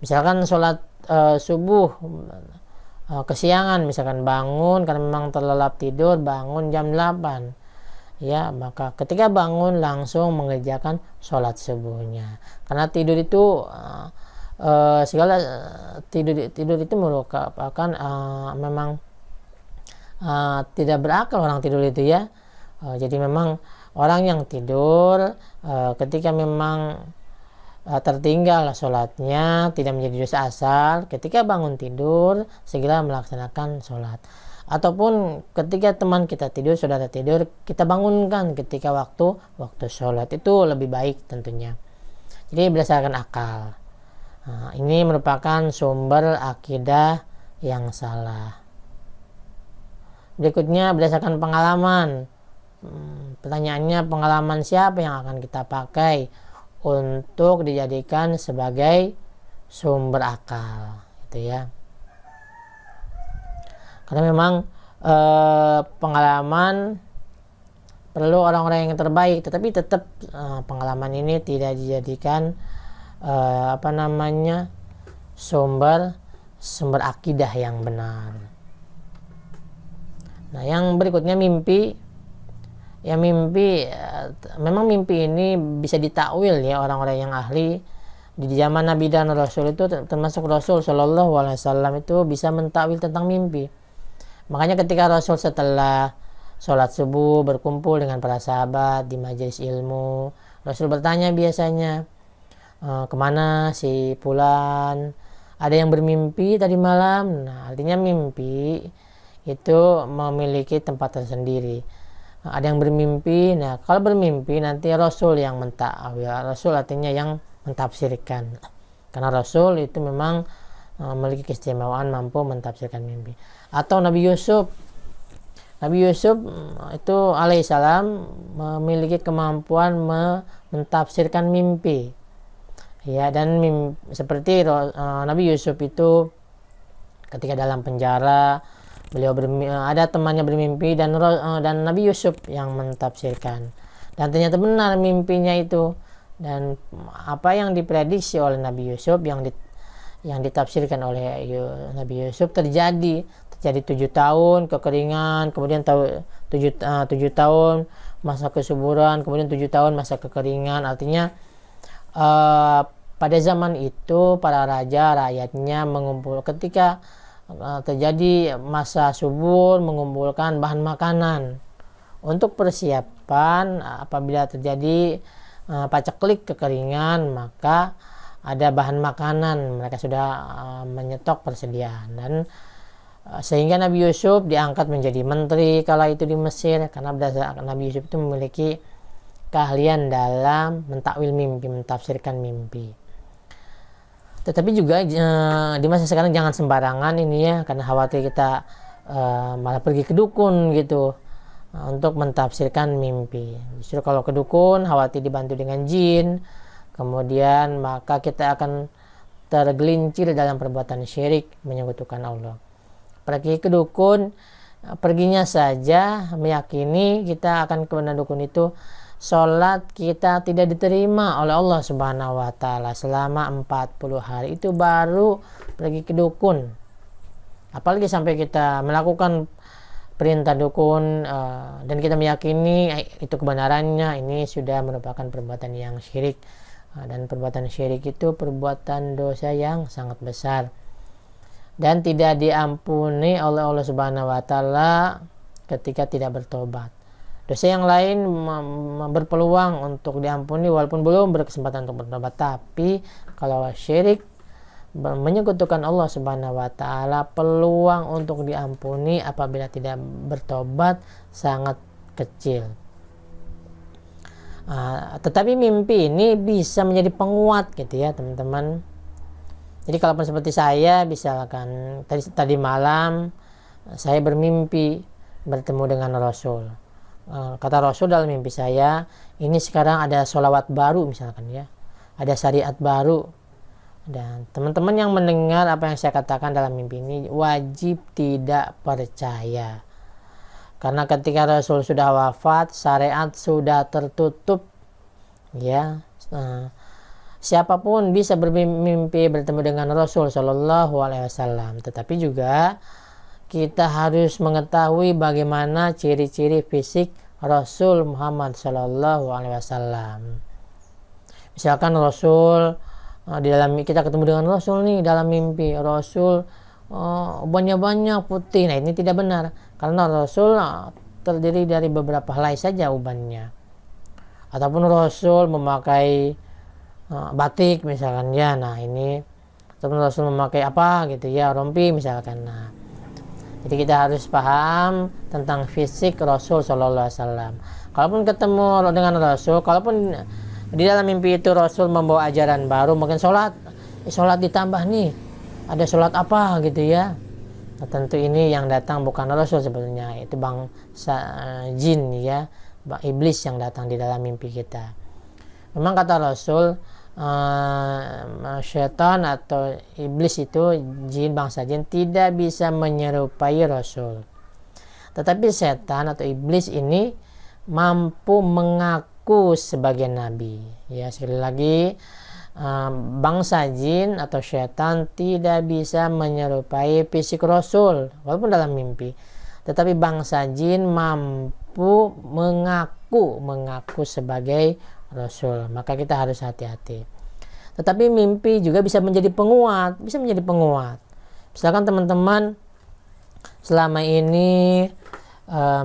Misalkan sholat subuh kesiangan, misalkan bangun karena memang terlelap tidur, bangun jam 8 ya, maka ketika bangun langsung mengerjakan sholat subuhnya. Karena tidur itu tidur itu merupakan memang tidak berakal orang tidur itu ya. Jadi memang orang yang tidur ketika memang tertinggal sholatnya tidak menjadi dosa asal, ketika bangun tidur segera melaksanakan sholat. Ataupun ketika teman kita tidur, saudara tidur, kita bangunkan ketika waktu sholat, itu lebih baik tentunya. Jadi berdasarkan akal. Nah, ini merupakan sumber akidah yang salah. Berikutnya berdasarkan pengalaman. Pertanyaannya, pengalaman siapa yang akan kita pakai untuk dijadikan sebagai sumber akal, gitu ya. Karena memang pengalaman perlu orang-orang yang terbaik, tetapi tetap pengalaman ini tidak dijadikan sumber akidah yang benar. Nah, yang berikutnya mimpi. Ya, memang mimpi ini bisa ditakwil ya orang-orang yang ahli. Di zaman Nabi dan Rasul itu, termasuk Rasul Shallallahu Alaihi Wasallam itu bisa mentakwil tentang mimpi. Makanya ketika Rasul setelah sholat subuh berkumpul dengan para sahabat di majelis ilmu, Rasul bertanya biasanya, kemana si Fulan? Ada yang bermimpi tadi malam. Nah, artinya mimpi itu memiliki tempat tersendiri. Ada yang bermimpi. Nah, kalau bermimpi nanti Rasul yang mentakwil. Rasul artinya yang mentafsirkan. Karena Rasul itu memang memiliki keistimewaan mampu mentafsirkan mimpi. Atau Nabi Yusuf itu alaihissalam memiliki kemampuan mentafsirkan mimpi. Ya, dan seperti Nabi Yusuf itu ketika dalam penjara Ada temannya bermimpi dan Nabi Yusuf yang mentafsirkan, dan ternyata benar mimpinya itu, dan apa yang diprediksi oleh Nabi Yusuf yang ditafsirkan oleh Nabi Yusuf terjadi 7 tahun kekeringan, kemudian 7 tahun masa kesuburan, kemudian 7 tahun masa kekeringan. Artinya pada zaman itu para raja rakyatnya ketika terjadi masa subur, mengumpulkan bahan makanan untuk persiapan apabila terjadi paceklik kekeringan, maka ada bahan makanan, mereka sudah menyetok persediaan. Dan sehingga Nabi Yusuf diangkat menjadi menteri kala itu di Mesir, karena berdasarkan Nabi Yusuf itu memiliki keahlian dalam mentakwil mimpi, mentafsirkan mimpi. Tetapi juga di masa sekarang jangan sembarangan ini ya, karena khawatir kita malah pergi ke dukun gitu untuk mentafsirkan mimpi. Justru kalau ke dukun khawatir dibantu dengan jin, kemudian maka kita akan tergelincir dalam perbuatan syirik, menyekutukan Allah. Pergi ke dukun, perginya saja meyakini kita akan ke dukun itu, sholat kita tidak diterima oleh Allah Subhanahu wa Ta'ala selama 40 hari, itu baru pergi ke dukun. Apalagi sampai kita melakukan perintah dukun dan kita meyakini itu kebenarannya, ini sudah merupakan perbuatan yang syirik. Dan perbuatan syirik itu perbuatan dosa yang sangat besar dan tidak diampuni oleh Allah Subhanahu wa Ta'ala ketika tidak bertobat. Dosa yang lain berpeluang untuk diampuni walaupun belum berkesempatan untuk bertobat, tapi kalau syirik menyekutukan Allah Subhanahu wa Ta'ala, peluang untuk diampuni apabila tidak bertobat sangat kecil. Tetapi mimpi ini bisa menjadi penguat gitu ya teman-teman. Jadi kalaupun seperti saya, misalkan tadi malam saya bermimpi bertemu dengan Rasul. Kata Rasul dalam mimpi saya, ini sekarang ada sholawat baru misalkan ya, ada syariat baru. Dan teman-teman yang mendengar apa yang saya katakan dalam mimpi ini wajib tidak percaya. Karena ketika Rasul sudah wafat, syariat sudah tertutup ya. Siapapun bisa bermimpi bertemu dengan Rasul Shallallahu Alaihi Wasallam, tetapi juga kita harus mengetahui bagaimana ciri-ciri fisik Rasul Muhammad Shallallahu Alaihi Wasallam. Misalkan Rasul di dalam kita ketemu dengan Rasul nih dalam mimpi, Rasul ubannya putih. Nah ini tidak benar, karena Rasul terdiri dari beberapa helai saja ubannya. Ataupun Rasul memakai batik misalkan ya, nah ini ataupun Rasul memakai apa gitu ya, rompi misalkan. Nah jadi kita harus paham tentang fisik Rasul Sallallahu Alaihi Wasallam. Kalaupun ketemu dengan Rasul, kalaupun di dalam mimpi itu Rasul membawa ajaran baru, mungkin sholat ditambah nih, ada sholat apa gitu ya. Nah, tentu ini yang datang bukan Rasul sebetulnya, itu bangsa jin ya, iblis yang datang di dalam mimpi kita. Memang kata Rasul, syaitan atau iblis itu jin, bangsa jin, tidak bisa menyerupai Rasul. Tetapi setan atau iblis ini mampu mengaku sebagai nabi. Ya, sekali lagi, bangsa jin atau syaitan tidak bisa menyerupai fisik Rasul walaupun dalam mimpi. Tetapi bangsa jin mampu mengaku sebagai Rasul, maka kita harus hati-hati. Tetapi mimpi juga bisa menjadi penguat, Misalkan teman-teman selama ini,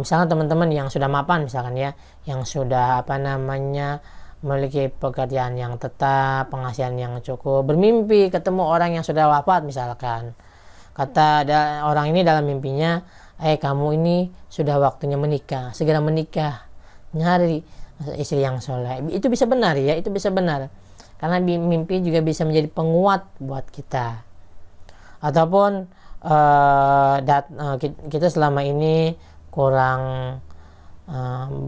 misalkan teman-teman yang sudah mapan misalkan ya, yang sudah memiliki pekerjaan yang tetap, penghasilan yang cukup, bermimpi ketemu orang yang sudah wafat misalkan. Kata orang ini dalam mimpinya, kamu ini sudah waktunya menikah, segera menikah, nyari istri yang soleh. Itu bisa benar ya, itu bisa benar, karena mimpi juga bisa menjadi penguat buat kita. Ataupun kita selama ini kurang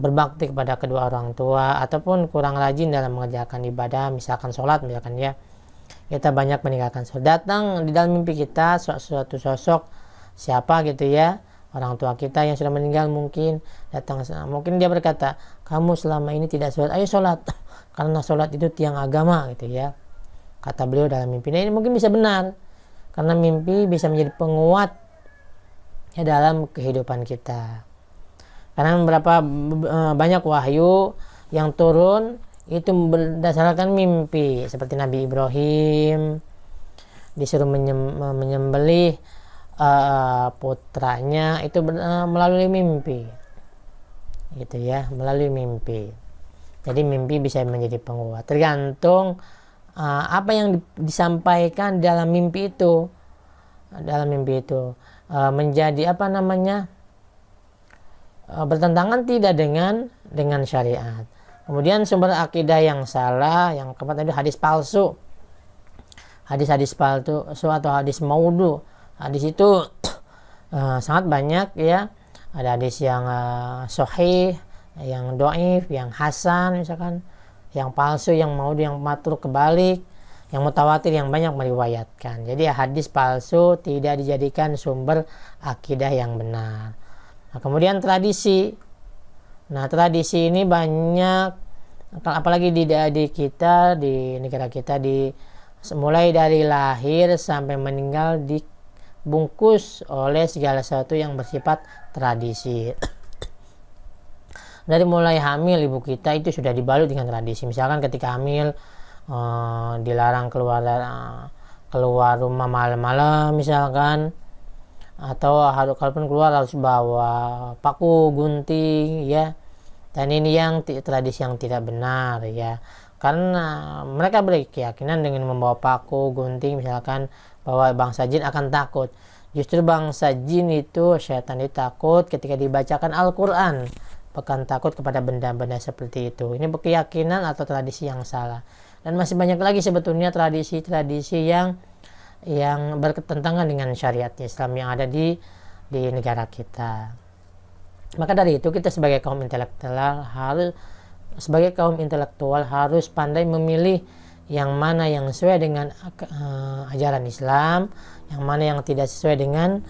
berbakti kepada kedua orang tua, ataupun kurang rajin dalam mengerjakan ibadah, misalkan sholat misalkan ya, kita banyak meninggalkan sholat. Datang di dalam mimpi kita suatu sosok siapa gitu ya, orang tua kita yang sudah meninggal mungkin datang, mungkin dia berkata, kamu selama ini tidak sholat, ayo sholat, karena sholat itu tiang agama gitu ya, kata beliau dalam mimpi. Nah, ini mungkin bisa benar, karena mimpi bisa menjadi penguat ya dalam kehidupan kita. Karena banyak wahyu yang turun itu berdasarkan mimpi, seperti Nabi Ibrahim disuruh menyembelih putranya itu melalui mimpi, gitu ya, melalui mimpi. Jadi mimpi bisa menjadi penguat, tergantung apa yang disampaikan dalam mimpi itu. Menjadi bertentangan tidak dengan syariat. Kemudian sumber akidah yang salah, yang keempat tadi hadis palsu. Hadis palsu atau hadis maudhu. Hadis itu sangat banyak ya. Ada hadis yang sahih, yang dhaif, yang hasan misalkan, yang palsu, yang maudhu, yang matruk kebalik, yang mutawatir, yang banyak meriwayatkan. Jadi hadis palsu tidak dijadikan sumber akidah yang benar. Nah, kemudian tradisi. Nah, tradisi ini banyak, apalagi di kita, di negara kita, mulai dari lahir sampai meninggal dibungkus oleh segala sesuatu yang bersifat tradisi. Dari mulai hamil ibu kita itu sudah dibalut dengan tradisi. Misalkan ketika hamil dilarang keluar rumah malam-malam misalkan, atau kalaupun keluar harus bawa paku gunting ya. Dan ini yang tradisi yang tidak benar ya, karena mereka berkeyakinan dengan membawa paku gunting misalkan bahwa bangsa jin akan takut. Justru bangsa jin itu, syaitan itu takut ketika dibacakan Al-Quran, bukan takut kepada benda-benda seperti itu. Ini keyakinan atau tradisi yang salah. Dan masih banyak lagi sebetulnya tradisi-tradisi yang bertentangan dengan syariat Islam yang ada di negara kita. Maka dari itu kita sebagai kaum intelektual harus pandai memilih yang mana yang sesuai dengan ajaran Islam, yang mana yang tidak sesuai dengan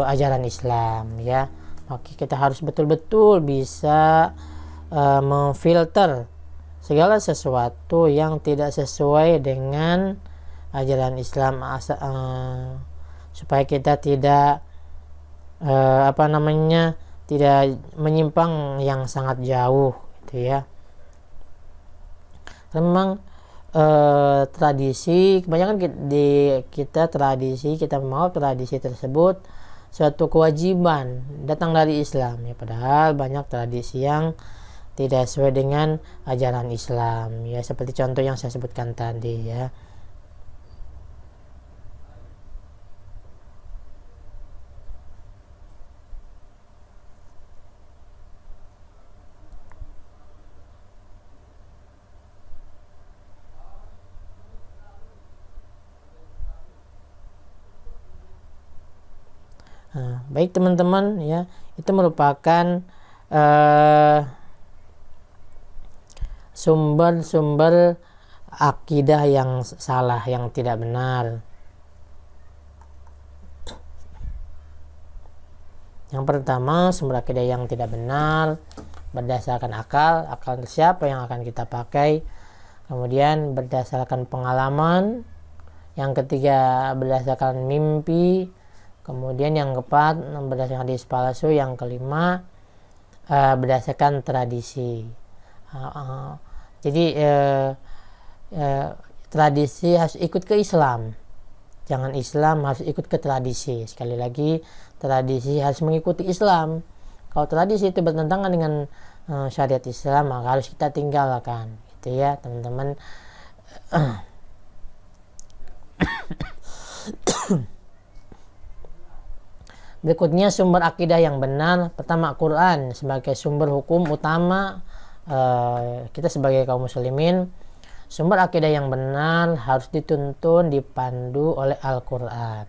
ajaran Islam ya. Maka kita harus betul-betul bisa memfilter segala sesuatu yang tidak sesuai dengan ajaran Islam, supaya kita tidak tidak menyimpang yang sangat jauh gitu ya. Memang tradisi, kebanyakan kita mau tradisi tersebut suatu kewajiban datang dari Islam ya, padahal banyak tradisi yang tidak sesuai dengan ajaran Islam ya, seperti contoh yang saya sebutkan tadi ya. Nah, baik teman-teman ya, itu merupakan sumber-sumber akidah yang salah, yang tidak benar. Yang pertama, sumber akidah yang tidak benar berdasarkan akal siapa yang akan kita pakai. Kemudian berdasarkan pengalaman. Yang ketiga berdasarkan mimpi. Kemudian yang keempat berdasarkan hadis palsu. Yang kelima berdasarkan tradisi. Jadi tradisi harus ikut ke Islam, jangan Islam harus ikut ke tradisi. Sekali lagi, tradisi harus mengikuti Islam. Kalau tradisi itu bertentangan dengan syariat Islam, maka harus kita tinggalkan, gitu ya teman-teman. Berikutnya sumber akidah yang benar. Pertama, Quran sebagai sumber hukum utama kita sebagai kaum muslimin. Sumber akidah yang benar harus dituntun, dipandu oleh Al-Quran,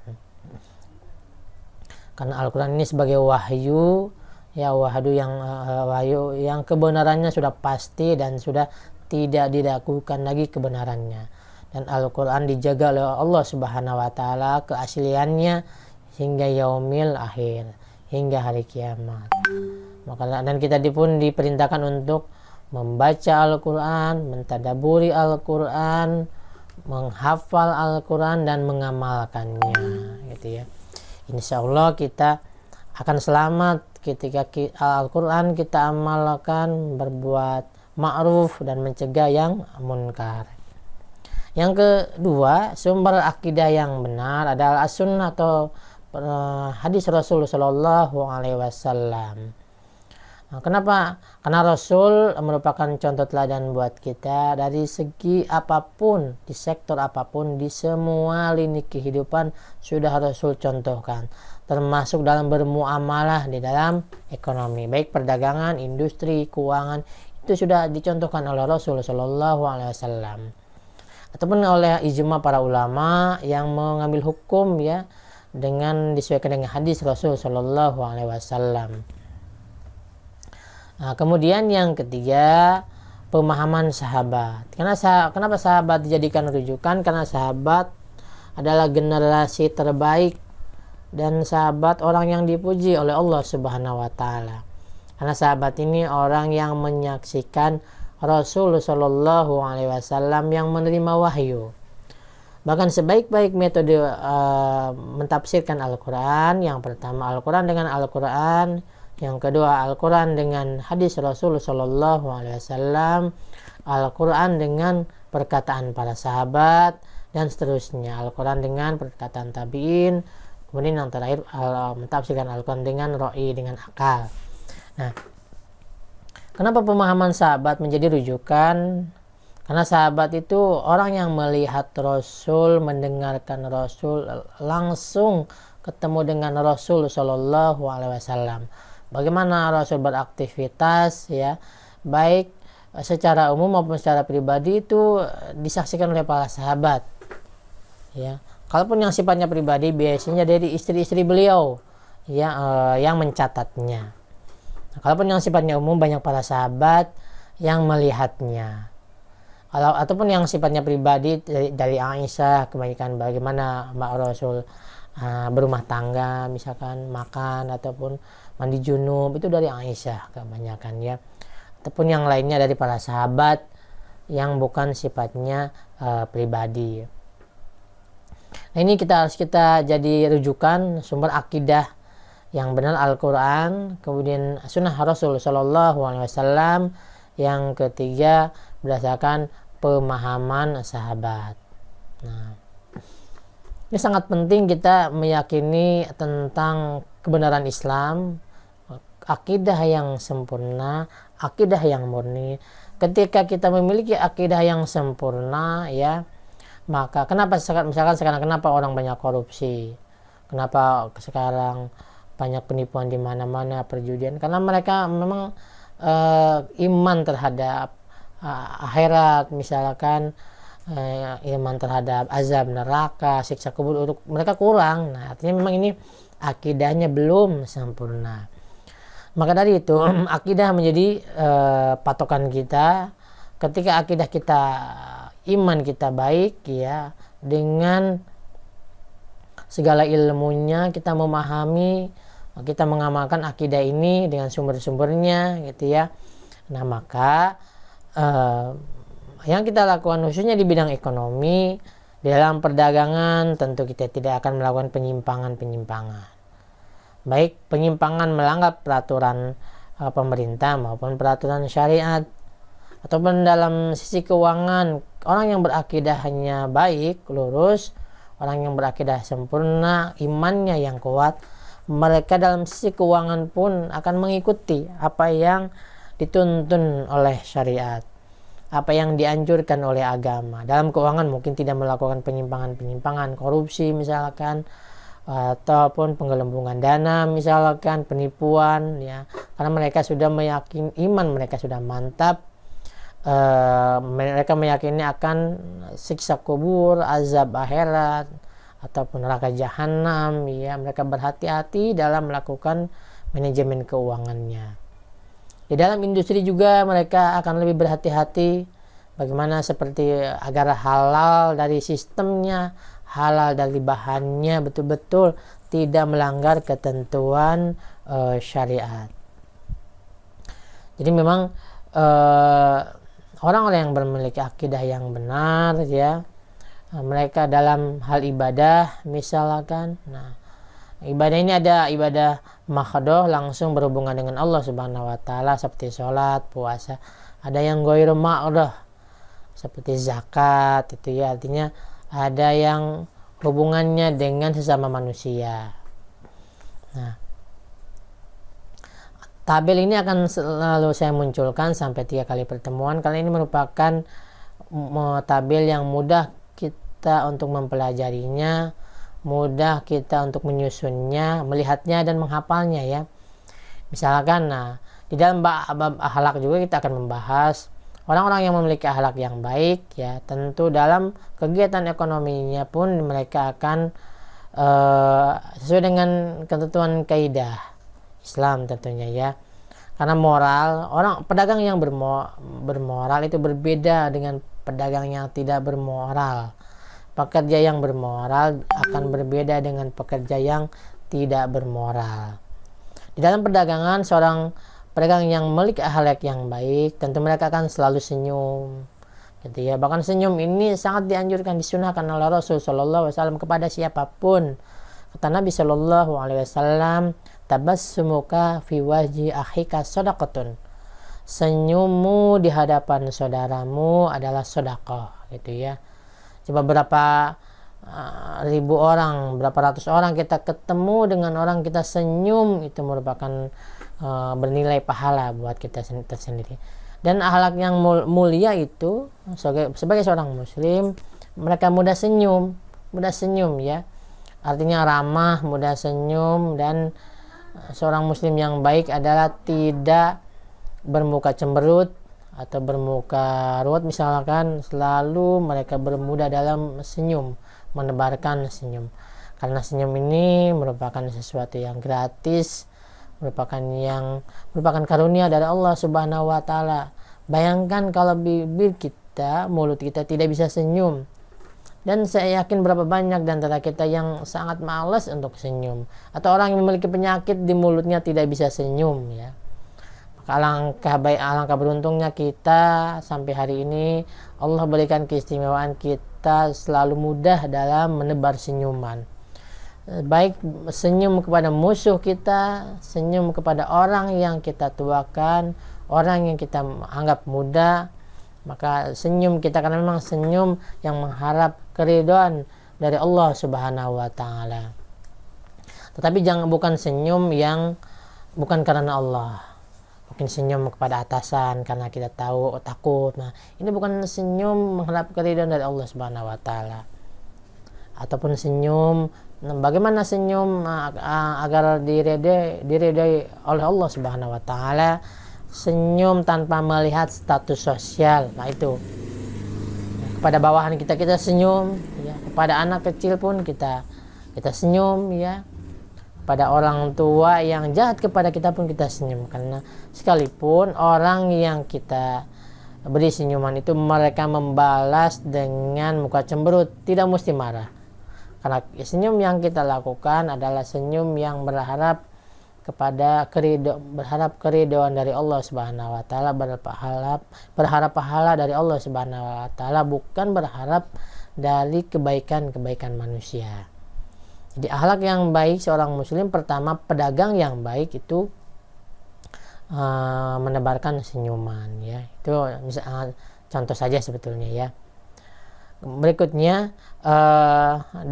karena Al-Quran ini sebagai wahyu ya, wahyu yang kebenarannya sudah pasti dan sudah tidak diragukan lagi kebenarannya. Dan Al-Quran dijaga oleh Allah Subhanahu wa taala keasliannya hingga yaumil akhir. hingga hari kiamat. Maka dan kita pun diperintahkan untuk membaca Al-Quran, mentadaburi Al-Quran, menghafal Al-Quran dan mengamalkannya, gitu ya. Insya Allah kita akan selamat ketika Al-Quran kita amalkan, berbuat ma'ruf dan mencegah yang munkar. Yang kedua, sumber akidah yang benar adalah as-sunnah atau hadis Rasul Shallallahu Alaihi Wasallam. Kenapa? Karena Rasul merupakan contoh teladan buat kita dari segi apapun, di sektor apapun, di semua lini kehidupan sudah Rasul contohkan, termasuk dalam bermuamalah di dalam ekonomi, baik perdagangan, industri, keuangan, itu sudah dicontohkan oleh Rasul Shallallahu Alaihi Wasallam ataupun oleh ijma para ulama yang mengambil hukum ya dengan disesuaikan dengan hadis Rasul Shallallahu Alaihi Wasallam. Nah, kemudian yang ketiga, pemahaman sahabat. Kenapa sahabat dijadikan rujukan? Karena sahabat adalah generasi terbaik dan sahabat orang yang dipuji oleh Allah Subhanahu wa taala. Karena sahabat ini orang yang menyaksikan Rasul Shallallahu Alaihi Wasallam yang menerima wahyu. Bahkan sebaik-baik metode mentafsirkan Al-Quran, yang pertama Al-Quran dengan Al-Quran, yang kedua Al-Quran dengan hadis Rasul Shallallahu Alaihi Wasallam, Al-Quran dengan perkataan para sahabat, dan seterusnya. Al-Quran dengan perkataan tabi'in, kemudian yang terakhir mentafsirkan Al-Quran dengan ro'i, dengan akal. Nah, kenapa pemahaman sahabat menjadi rujukan? Karena sahabat itu orang yang melihat Rasul, mendengarkan Rasul, langsung ketemu dengan Rasul Shallallahu Alaihi Wasallam. Bagaimana Rasul beraktivitas ya, baik secara umum maupun secara pribadi, itu disaksikan oleh para sahabat ya. Kalaupun yang sifatnya pribadi biasanya dari istri-istri beliau ya, yang mencatatnya. Nah, kalaupun yang sifatnya umum banyak para sahabat yang melihatnya. Ataupun yang sifatnya pribadi dari Aisyah, kebanyakan bagaimana Mbak Rasul berumah tangga, misalkan makan ataupun mandi junub, itu dari Aisyah kebanyakan ya. Ataupun yang lainnya dari para sahabat yang bukan sifatnya pribadi. Nah, ini harus kita jadi rujukan sumber akidah yang benar Al-Quran, kemudian sunnah Rasul Shallallahu Alaihi Wasallam. Yang ketiga berdasarkan pemahaman sahabat. Nah, ini sangat penting kita meyakini tentang kebenaran Islam, akidah yang sempurna, akidah yang murni. Ketika kita memiliki akidah yang sempurna ya, maka misalkan sekarang kenapa orang banyak korupsi? Kenapa sekarang banyak penipuan di mana-mana, perjudian? Karena mereka memang iman terhadap akhirat, misalkan iman terhadap azab neraka, siksa kubur, untuk mereka kurang. Nah, artinya memang ini akidahnya belum sempurna. Maka dari itu akidah menjadi patokan kita. Ketika akidah kita, iman kita baik ya, dengan segala ilmunya kita memahami, kita mengamalkan akidah ini dengan sumber-sumbernya gitu ya. Nah, maka yang kita lakukan khususnya di bidang ekonomi, dalam perdagangan, tentu kita tidak akan melakukan penyimpangan. Baik penyimpangan melanggar peraturan pemerintah maupun peraturan syariat. Ataupun dalam sisi keuangan, orang yang berakidahnya baik, lurus, orang yang berakidah sempurna, imannya yang kuat, mereka dalam sisi keuangan pun akan mengikuti apa yang dituntun oleh syariat, apa yang dianjurkan oleh agama. Dalam keuangan mungkin tidak melakukan penyimpangan, korupsi misalkan, ataupun penggelembungan dana misalkan, penipuan ya, karena mereka sudah meyakini, iman mereka sudah mantap. Mereka meyakini akan siksa kubur, azab akhirat ataupun neraka jahanam ya. Mereka berhati-hati dalam melakukan manajemen keuangannya. Di dalam industri juga mereka akan lebih berhati-hati bagaimana seperti agar halal dari sistemnya, halal dari bahannya, betul-betul tidak melanggar ketentuan syariat. Jadi memang orang-orang yang memiliki akidah yang benar ya, mereka dalam hal ibadah misalkan, ibadah ini ada ibadah mahdhah langsung berhubungan dengan Allah Subhanahu wa taala seperti sholat, puasa. Ada yang ghairu mahdhah seperti zakat, itu ya, artinya ada yang hubungannya dengan sesama manusia. Nah, tabel ini akan selalu saya munculkan sampai 3 kali pertemuan karena ini merupakan tabel yang mudah kita untuk mempelajarinya, mudah kita untuk menyusunnya, melihatnya dan menghafalnya ya. Misalkan di dalam bab akhlak juga kita akan membahas orang-orang yang memiliki akhlak yang baik ya, tentu dalam kegiatan ekonominya pun mereka akan sesuai dengan ketentuan kaidah Islam tentunya ya. Karena moral, orang pedagang yang bermoral itu berbeda dengan pedagang yang tidak bermoral. Pekerja yang bermoral akan berbeda dengan pekerja yang tidak bermoral. Di dalam perdagangan, seorang pedagang yang memiliki akhlak yang baik, tentu mereka akan selalu senyum, gitu ya. Bahkan senyum ini sangat dianjurkan, disunahkan oleh Rasul Shallallahu Alaihi Wasallam kepada siapapun. Kata Nabi Shallallahu Alaihi Wasallam, tabassumuka fi wajhi akhika shadaqatun. Senyummu di hadapan saudaramu adalah sedekah, gitu ya. Coba berapa ribu orang, berapa ratus orang kita ketemu dengan orang kita senyum, itu merupakan bernilai pahala buat kita tersendiri. Dan akhlak yang mulia itu sebagai seorang muslim, mereka mudah senyum ya. Artinya ramah, mudah senyum, dan seorang muslim yang baik adalah tidak bermuka cemberut atau bermuka ruwet misalkan, selalu mereka bermudah dalam senyum, menebarkan senyum. Karena senyum ini merupakan sesuatu yang gratis, merupakan karunia dari Allah Subhanahu wa taala. Bayangkan kalau bibir kita, mulut kita tidak bisa senyum. Dan saya yakin berapa banyak di antara kita yang sangat malas untuk senyum, atau orang yang memiliki penyakit di mulutnya tidak bisa senyum ya. Maka alangkah beruntungnya kita sampai hari ini Allah berikan keistimewaan kita selalu mudah dalam menebar senyuman. Baik senyum kepada musuh kita, senyum kepada orang yang kita tuakan, orang yang kita anggap muda, maka senyum kita karena memang senyum yang mengharap keridhaan dari Allah Subhanahu wa taala. Tetapi bukan senyum yang bukan karena Allah. Mungkin senyum kepada atasan karena kita takut. Nah, ini bukan senyum mengharap keridhaan dari Allah Subhanahu wa taala. Ataupun senyum, bagaimana senyum agar diridai oleh Allah Subhanahu wa taala? Senyum tanpa melihat status sosial. Nah, itu. Kepada bawahan kita senyum ya. Kepada anak kecil pun kita senyum ya. Pada orang tua yang jahat kepada kita pun kita senyum, karena sekalipun orang yang kita beri senyuman itu mereka membalas dengan muka cemberut, tidak mesti marah, karena senyum yang kita lakukan adalah senyum yang berharap keridhaan dari Allah Subhanahu wa taala, berharap pahala dari Allah Subhanahu wa taala, bukan berharap dari kebaikan manusia. Jadi akhlak yang baik seorang muslim, pertama pedagang yang baik itu menebarkan senyuman ya. Itu contoh saja sebetulnya ya. Berikutnya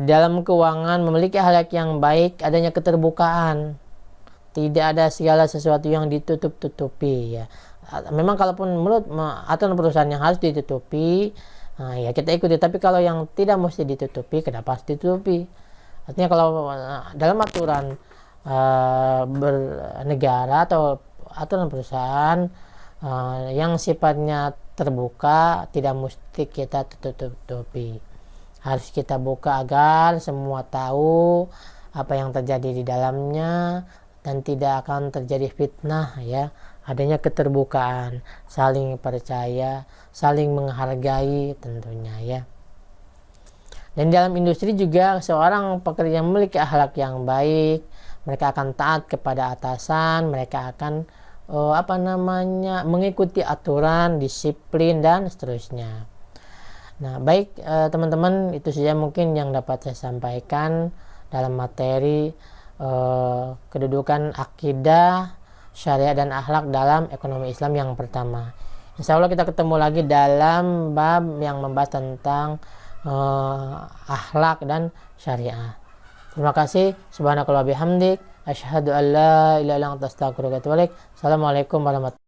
dalam keuangan memiliki akhlak yang baik, adanya keterbukaan. Tidak ada segala sesuatu yang ditutup-tutupi ya. Memang kalaupun menurut aturan perusahaan yang harus ditutupi, ya kita ikuti. Tapi kalau yang tidak mesti ditutupi, kenapa harus ditutupi? Artinya kalau dalam aturan bernegara atau aturan perusahaan yang sifatnya terbuka, tidak mesti kita tutup-tutupi. Harus kita buka agar semua tahu apa yang terjadi di dalamnya dan tidak akan terjadi fitnah ya. Adanya keterbukaan, saling percaya, saling menghargai tentunya ya. Dan dalam industri juga seorang pekerja yang memiliki akhlak yang baik, mereka akan taat kepada atasan, mereka akan mengikuti aturan, disiplin, dan seterusnya. Nah, baik teman-teman, itu saja mungkin yang dapat saya sampaikan dalam materi kedudukan akidah, syariat, dan akhlak dalam ekonomi Islam yang pertama. Insya Allah kita ketemu lagi dalam bab yang membahas tentang akhlak dan syariah. Terima kasih. Subhanakallah bihamdik. Asyhadu an la ilaha illa anta astaghfiruka wa atubu ilaik. Assalamualaikum warahmatullahi wabarakatuh.